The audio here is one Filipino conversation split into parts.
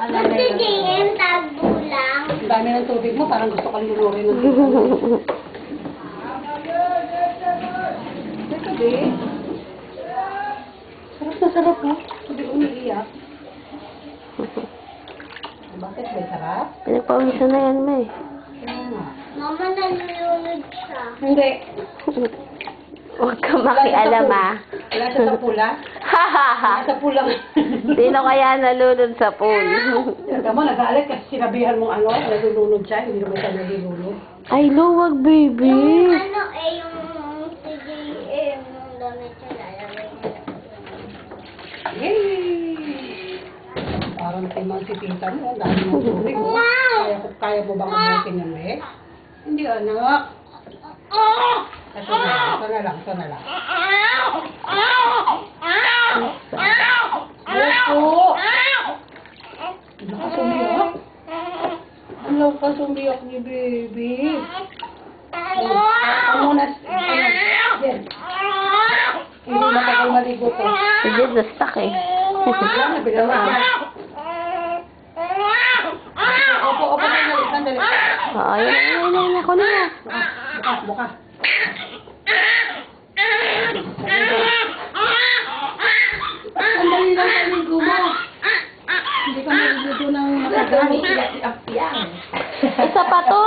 Magsitingin, tabo lang. Ang dami ng tubig mo, parang gusto kang lunurin ng tubig. Ito, babe. Sarap na sarap mo. Hindi umiiyak. Bakit ba sarap? Pinagpawisan na yan, May. Mama, nalulunod siya. Hindi. Huwag ka makialam, ah. Wala siya sa pula. Hahaha. Wala sa pula. Sino kaya nalunod sa pool? Tignan mo, nag-aalit kasi sinabihan mong ano, nalulunod siya, hindi naman siya nalulunod. Ay, luwag, baby. Yung ano yung CJM, yung damit siya lalagay niya. Yay! Parang timang si tita mo, ang dami ng tubig. Kaya mo bang amutin yan, eh? Hindi, anak. Ito na lang. Opo! Ano ka sumiyak? Ano ka sumiyak ni baby? Ano na? Yan. Hindi matagal maligo to. Hindi, na-stuck eh. Wala na, bilang. Opo, sandali. Oo, yun. Ako na. Buka. Sandali lang sa ligo mo. Hindi ka maliligo ng matagal. Isa pa to?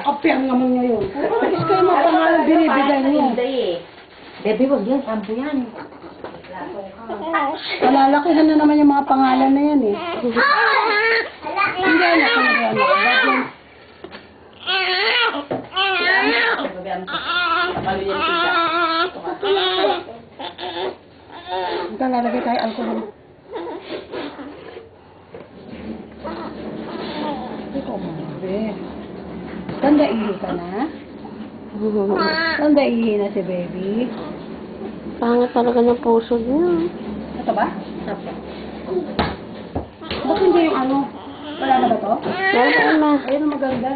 Kapiyang naman ngayon. Is kayo mga pangalan binibigay niyo. Baby, wag yan. Sampo yan. Malalakihan na naman yung mga pangalan na yan eh. Hindi, anak. Ika, lalagay tayo alcohol. Ikaw mabe. Tanda ihi ka na? Tanda ihi na si baby. Pangit talaga ng puso niya. Ito ba? Ba't hindi yung ano? Wala na ba to? Meron na. Ayun ang maganda.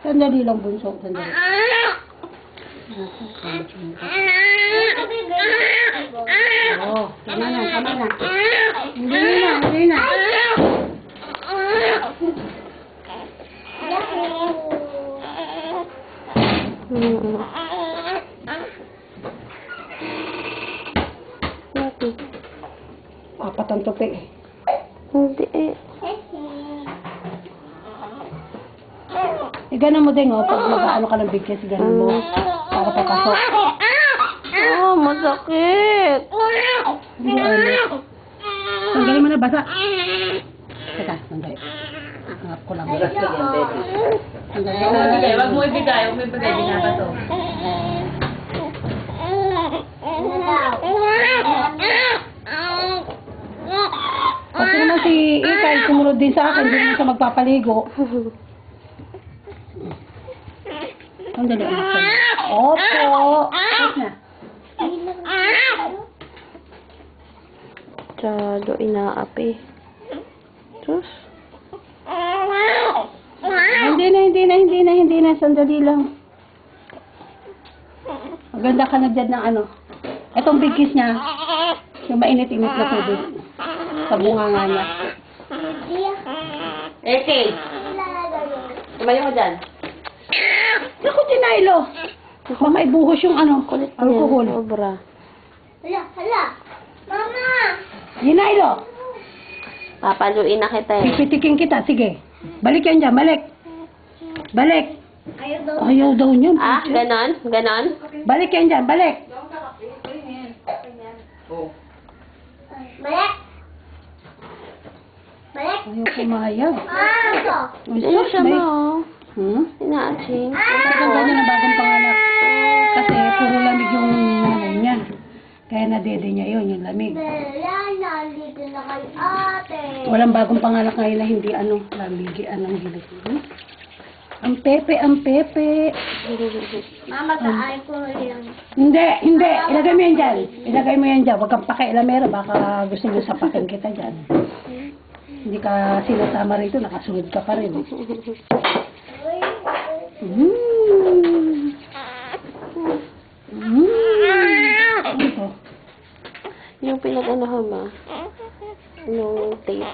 Sandali lang, bunso. Sandali. Oh, tama na. Hindi na. Apat ang tupi eh. Hindi eh. Ganun mo din, oh. Pag mag-ano ka ng bigkis, ganun mo. Para papasok. Oh, masakit. Hindi, ano. Sandali mo na, basa. Teka, sandali. Angap ko lang. Sandali. Wag mo ibigay, binaba to. Kasi naman si Ikay, sumunod din sa akin, hindi naman siya magpapaligo. Sandali, anak ko. Opo. Tapos na. Tsado, inaapi. Sus. Hindi na. Sandali lang. Maganda ka na dyan ng ano. Itong bigkis niya, yung mainit-init na tubig. Sa bunganga niya. Okay. Tumayo ko dyan. Naku, Tinaylo. Baka ibuhos yung ano, alcohol. Sobra. Hala. Mama! Tinaylo, Papaluin na kita eh. pipitikin kita. Sige. Balik yan dyan, balik. Ayaw daw. Ayaw daw niyan. Ah, ganon? Balik yan dyan, balik. Balik! Ayaw pumayag. Ito. Ayun siya mo. Inaaching. Ang ganyan na bagong panganak. Kasi puro lamig yung nanay niya. Kaya nadede niya yun, yung lamig. Bella, nandito na kay ate. Walang bagong panganak ngayon na hindi lamig, anong gilis. Ang pepe. Mama, kaay ko lang. Hindi. Ilagay mo yan dyan. Huwag kang pakialamero. Baka gusto mo sapakin kita dyan. Hindi ka sinasama rito. Nakasunod ka pa rin. pinag-anahan ma? Yung tape.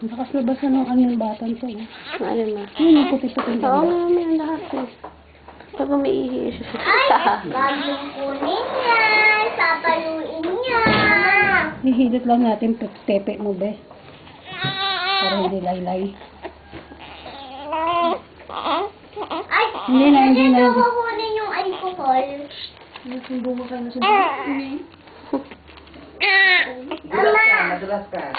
Lakas labasan ng ano yung batan to. Ano ma? Yun, yung puti-puti. Oo nga, may ang lahat eh. Pag umiihi siya Ay, sa bagong kunin yan. Papaluin niya. Hihilot lang natin tepe mo, be. Para hindi laylay. Ay, Hindi na, hindi na. Ano kukunin yung alcohol?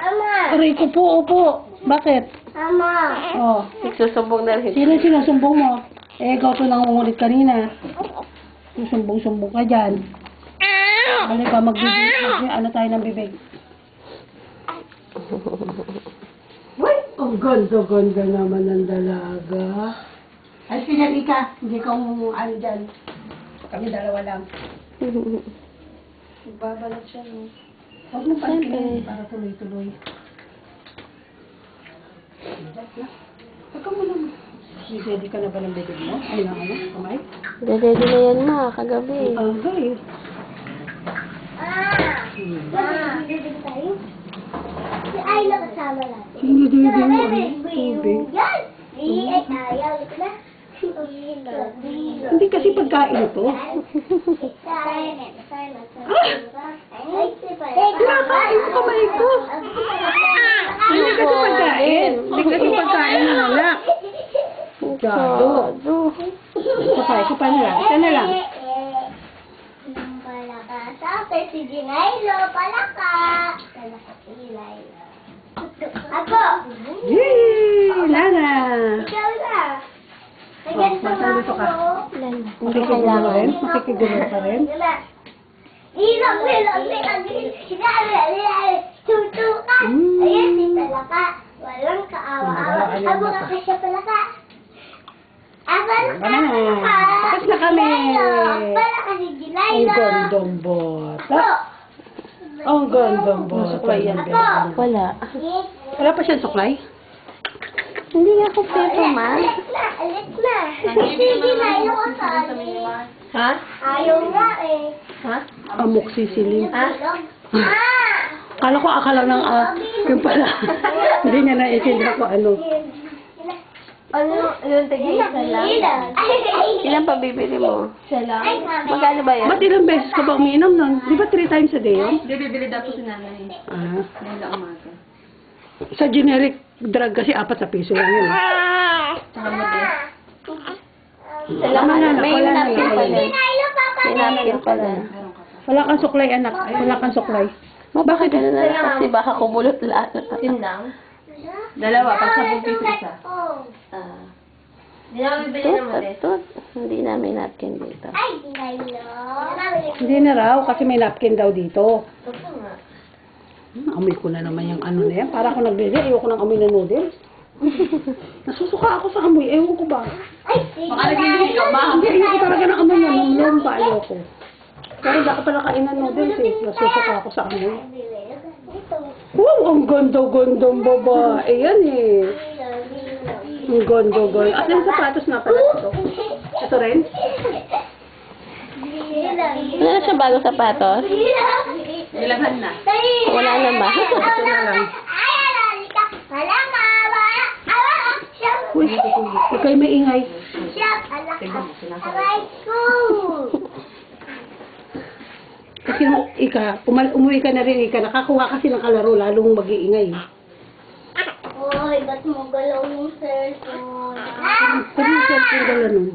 Ama! Aray ko po, opo. Bakit? Ama! Oh. nagsusumbong na rin. Sino sinusumbong mo? Eh, ikaw to nang umulit kanina. Susumbong-sumbong ka dyan. Balik ka, ano tayo ng bibig. Uy, ang ganda-ganda naman ng dalaga. Ay, pinali ka. Hindi ka ano dyan. Kami dalawa lang. Magbabalat siya, no? Huwag mo pansinin para tuloy-tuloy. Huwag ka muna. Ready ka na ba ng bibig mo? Ay, na ano? Kamay? Dede na yan ma, kagabi. Okay. Bibig tayo? Si Ayla kasama natin. Hindi din yung ano, Bibig. tubig. Yan! Ay, ayaw. Ito na. Hindi kasi pagkain ito. Kinakain mo kamay ko. Hindi kasi pagkain. Hindi kasi pagkain ng anak. Gado. Kapay na lang. Isa na lang. Palaka. Sabi si Ginaylo, palaka. Palaka si Ginaylo. Ako! Yay! Lana! Ikaw na! Oh, nasaan dito ka? Makikigulo ka rin? Makikigulo ka rin? Ilog. Tutukan! Ayan si palaka. Walang kaawa-awa. Abo ka siya palaka. Tama na. Tapos na kami. Palaka si Ang Ginaylo. gandong bota. Ang gandong bota. Wala. Wala pa siyang suklay? Hindi nga kompleto ma. Alit na. Kasi Ginaylo ko sa alit. Ha? Ayaw nga eh. Ha? Amok sisiling. Ah! Akala ng yung pala. Hindi niya naiintindihan ko ano. Ano yun, tagi? Ilan pa bibili mo? Ay, mami. Magkano ba yan? Ba't ilang beses ka ba umiinom nun? Di ba 3 times a day yun? Hindi, bibili daw po si nanay. Ah. Ngayon lang umaga. Sa generic drug kasi 4 sa piso lang yun. Tsaka model. Tama na, May wala na, napkin pa wala na. din. Ginaylo, papa. May napkin pa din. Meron ka pa. Wala kang suklay anak. Ay, wala kang suklay. Bakit ano na lang kasi baka kumulot lahat. Yun lang. Dalawa, pag 10 piso isa. Ah. Hindi na kami bibili ng model. Tut. Hindi namin napkin dito. Ay, Ginaylo. Hindi na raw kasi may napkin daw dito. Ito nga. Amoy ko na naman yung ano na yan. Para ako nagbili. Ayoko ng amoy na noodles. Nasusuka ako sa amoy. Ewan ko ba? Ay, Baka nagbibili ka ba? Hindi, ayoko talaga ng amoy yan. Nung lumpa, ayoko. Pero hindi ako pala kain ng noodles eh. Nasusuka ako sa amoy. Wow, ang ganda-gandang babae yan eh. Ang ganda-ganda. At yung sapatos nga pala ito. Ito rin? Wala na siya bagong sapatos? Bilanghan na. Wala na ba? Ito na lang. Uy, ikay maingay. Kasi umuwi ka na rin, nakakuha kasi ng kalaro, lalong mag-iingay. Oy, ba't mo galaw yung cellphone? Pwede yung cellphone dala nun.